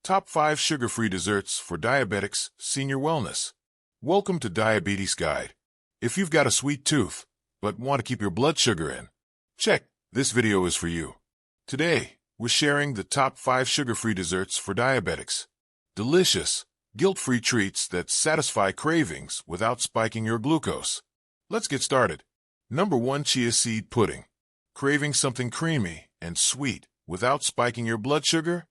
Top 5 Sugar-Free Desserts for Diabetics Senior Wellness. Welcome to Diabetes Guide. If you've got a sweet tooth, but want to keep your blood sugar in, check, this video is for you. Today, we're sharing the top 5 sugar-free desserts for diabetics. Delicious, guilt-free treats that satisfy cravings without spiking your glucose. Let's get started. Number 1. Chia Seed Pudding. Craving something creamy and sweet without spiking your blood sugar?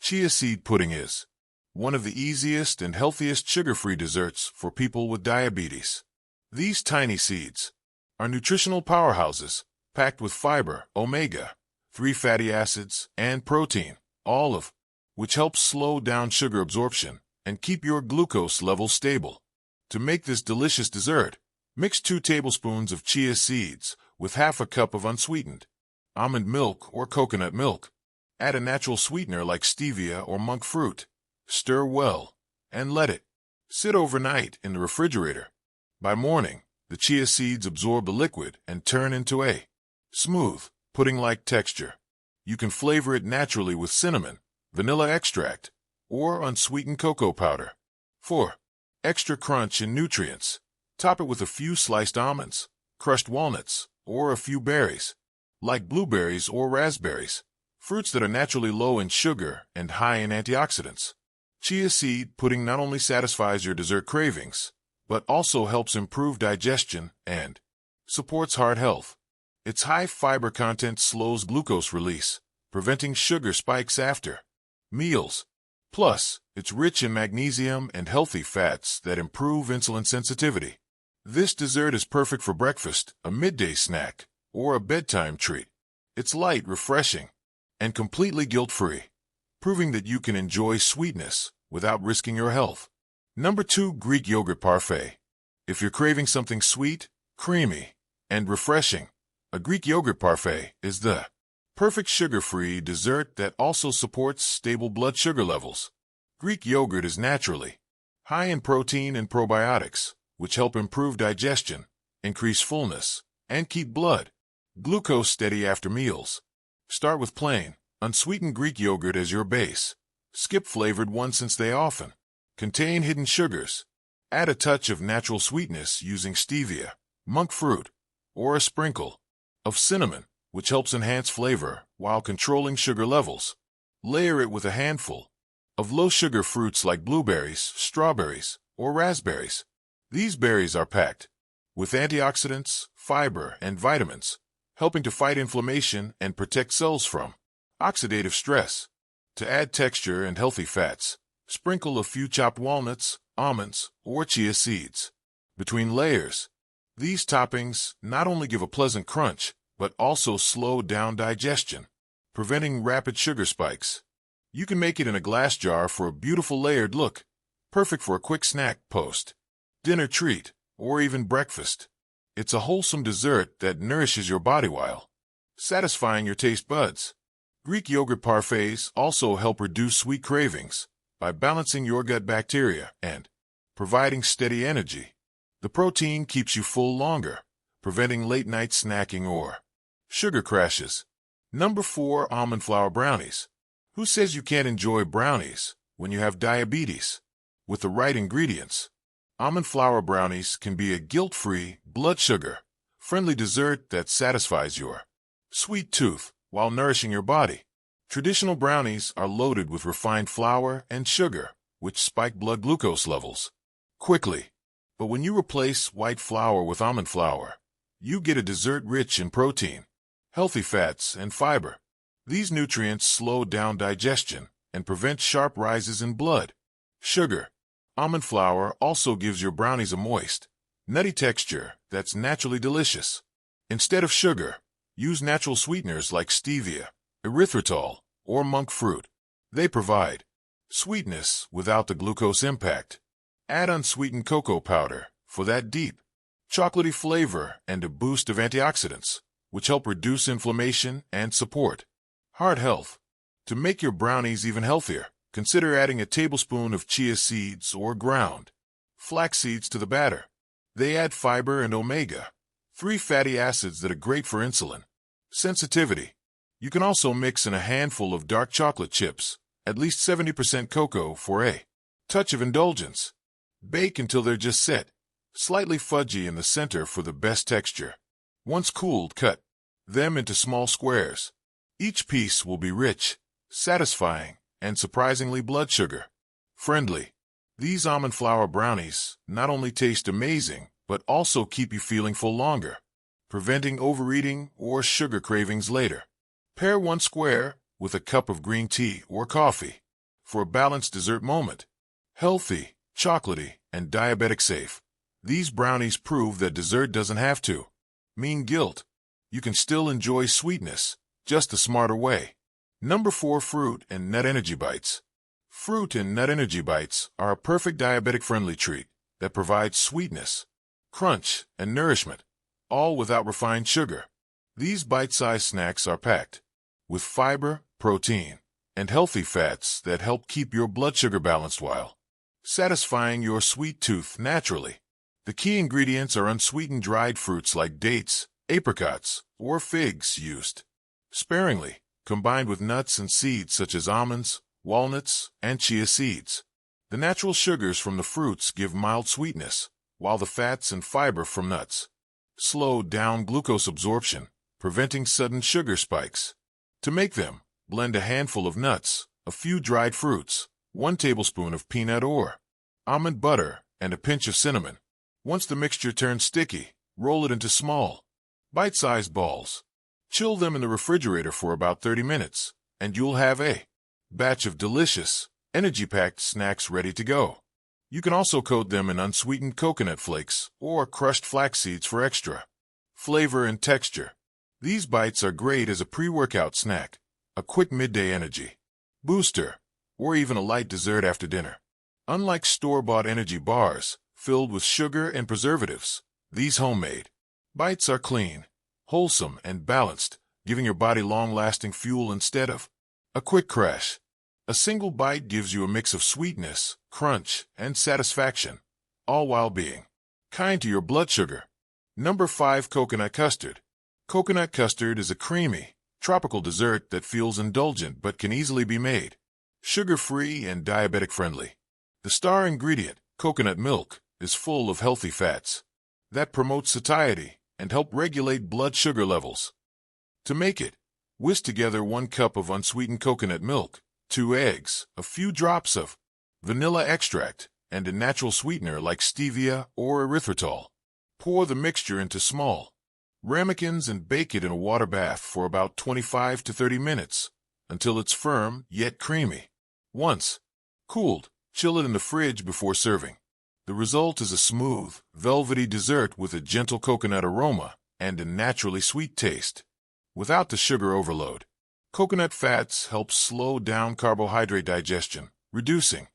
Chia seed pudding is one of the easiest and healthiest sugar-free desserts for people with diabetes. These tiny seeds are nutritional powerhouses packed with fiber, omega-3 fatty acids, and protein, all of which helps slow down sugar absorption and keep your glucose levels stable. To make this delicious dessert, mix 2 tablespoons of chia seeds with half a cup of unsweetened almond milk or coconut milk. Add a natural sweetener like stevia or monk fruit. Stir well, and let it sit overnight in the refrigerator. By morning, the chia seeds absorb the liquid and turn into a smooth, pudding-like texture. You can flavor it naturally with cinnamon, vanilla extract, or unsweetened cocoa powder. 4. Extra crunch and nutrients. Top it with a few sliced almonds, crushed walnuts, or a few berries, like blueberries or raspberries. Fruits that are naturally low in sugar and high in antioxidants. Chia seed pudding not only satisfies your dessert cravings, but also helps improve digestion and supports heart health. Its high fiber content slows glucose release, preventing sugar spikes after meals. Plus, it's rich in magnesium and healthy fats that improve insulin sensitivity. This dessert is perfect for breakfast, a midday snack, or a bedtime treat. It's light, refreshing, and completely guilt-free, proving that you can enjoy sweetness without risking your health. Number 2. Greek Yogurt Parfait. If you're craving something sweet, creamy, and refreshing, a Greek yogurt parfait is the perfect sugar-free dessert that also supports stable blood sugar levels. Greek yogurt is naturally high in protein and probiotics, which help improve digestion, increase fullness, and keep blood glucose steady after meals. Start with plain, unsweetened Greek yogurt as your base. Skip flavored ones since they often contain hidden sugars. Add a touch of natural sweetness using stevia, monk fruit, or a sprinkle of cinnamon, which helps enhance flavor while controlling sugar levels. Layer it with a handful of low-sugar fruits like blueberries, strawberries, or raspberries. These berries are packed with antioxidants, fiber, and vitamins, helping to fight inflammation and protect cells from oxidative stress. To add texture and healthy fats, sprinkle a few chopped walnuts, almonds, or chia seeds between layers. These toppings not only give a pleasant crunch, but also slow down digestion, preventing rapid sugar spikes. You can make it in a glass jar for a beautiful layered look, perfect for a quick snack, post-dinner treat, or even breakfast. It's a wholesome dessert that nourishes your body while satisfying your taste buds. Greek yogurt parfaits also help reduce sweet cravings by balancing your gut bacteria and providing steady energy. The protein keeps you full longer, preventing late-night snacking or sugar crashes. Number 4. Almond Flour Brownies. Who says you can't enjoy brownies when you have diabetes? With the right ingredients, almond flour brownies can be a guilt-free, blood sugar-friendly dessert that satisfies your sweet tooth while nourishing your body. Traditional brownies are loaded with refined flour and sugar, which spike blood glucose levels quickly. But when you replace white flour with almond flour, you get a dessert rich in protein, healthy fats, and fiber. These nutrients slow down digestion and prevent sharp rises in blood sugar. Almond flour also gives your brownies a moist, nutty texture that's naturally delicious. Instead of sugar, use natural sweeteners like stevia, erythritol, or monk fruit. They provide sweetness without the glucose impact. Add unsweetened cocoa powder for that deep, chocolatey flavor and a boost of antioxidants, which help reduce inflammation and support heart health. To make your brownies even healthier, consider adding a tablespoon of chia seeds or ground flax seeds to the batter. They add fiber and omega-3 fatty acids that are great for insulin sensitivity. You can also mix in a handful of dark chocolate chips at least 70% cocoa for a touch of indulgence. Bake until they're just set, slightly fudgy in the center for the best texture. Once cooled, cut them into small squares. Each piece will be rich, satisfying, and surprisingly blood sugar friendly. These almond flour brownies not only taste amazing, but also keep you feeling full longer, preventing overeating or sugar cravings later. Pair one square with a cup of green tea or coffee for a balanced dessert moment. Healthy, chocolatey, and diabetic safe. These brownies prove that dessert doesn't have to mean guilt. You can still enjoy sweetness, just a smarter way. Number 4. Fruit and Nut Energy Bites. Fruit and Nut Energy Bites are a perfect diabetic-friendly treat that provides sweetness, crunch, and nourishment, all without refined sugar. These bite-sized snacks are packed with fiber, protein, and healthy fats that help keep your blood sugar balanced while satisfying your sweet tooth naturally. The key ingredients are unsweetened dried fruits like dates, apricots, or figs used sparingly, combined with nuts and seeds such as almonds, walnuts, and chia seeds. The natural sugars from the fruits give mild sweetness, while the fats and fiber from nuts slow down glucose absorption, preventing sudden sugar spikes. To make them, blend a handful of nuts, a few dried fruits, 1 tablespoon of peanut or almond butter, and a pinch of cinnamon. Once the mixture turns sticky, roll it into small, bite-sized balls. Chill them in the refrigerator for about 30 minutes, and you'll have a batch of delicious, energy-packed snacks ready to go. You can also coat them in unsweetened coconut flakes or crushed flax seeds for extra flavor and texture. These bites are great as a pre-workout snack, a quick midday energy booster, or even a light dessert after dinner. Unlike store-bought energy bars filled with sugar and preservatives, these homemade bites are clean, wholesome, and balanced, giving your body long-lasting fuel instead of a quick crash. A single bite gives you a mix of sweetness, crunch, and satisfaction, all while being kind to your blood sugar. Number 5. Coconut Custard. Coconut custard is a creamy, tropical dessert that feels indulgent but can easily be made sugar-free and diabetic-friendly. The star ingredient, coconut milk, is full of healthy fats that promote satiety and help regulate blood sugar levels. To make it, whisk together 1 cup of unsweetened coconut milk, 2 eggs, a few drops of vanilla extract, and a natural sweetener like stevia or erythritol. Pour the mixture into small ramekins and bake it in a water bath for about 25 to 30 minutes until it's firm yet creamy. Once cooled, chill it in the fridge before serving. The result is a smooth, velvety dessert with a gentle coconut aroma and a naturally sweet taste, without the sugar overload. Coconut fats help slow down carbohydrate digestion, reducing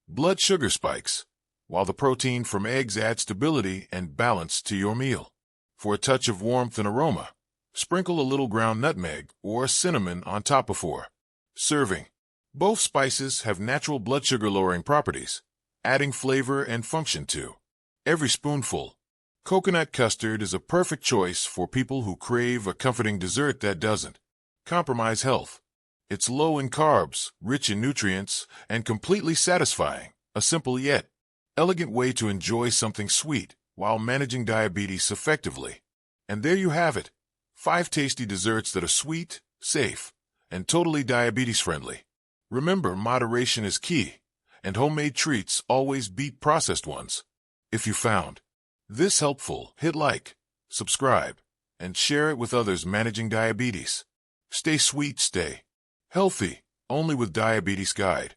blood sugar spikes, while the protein from eggs adds stability and balance to your meal. For a touch of warmth and aroma, sprinkle a little ground nutmeg or cinnamon on top before serving. Both spices have natural blood sugar lowering properties, adding flavor and function to every spoonful. Coconut custard is a perfect choice for people who crave a comforting dessert that doesn't compromise health. It's low in carbs, rich in nutrients, and completely satisfying, a simple yet elegant way to enjoy something sweet while managing diabetes effectively. And there you have it, 5 tasty desserts that are sweet, safe, and totally diabetes-friendly. Remember, moderation is key, and homemade treats always beat processed ones. If you found this helpful, hit like, subscribe, and share it with others managing diabetes. Stay sweet, stay healthy, only with Diabetes Guide.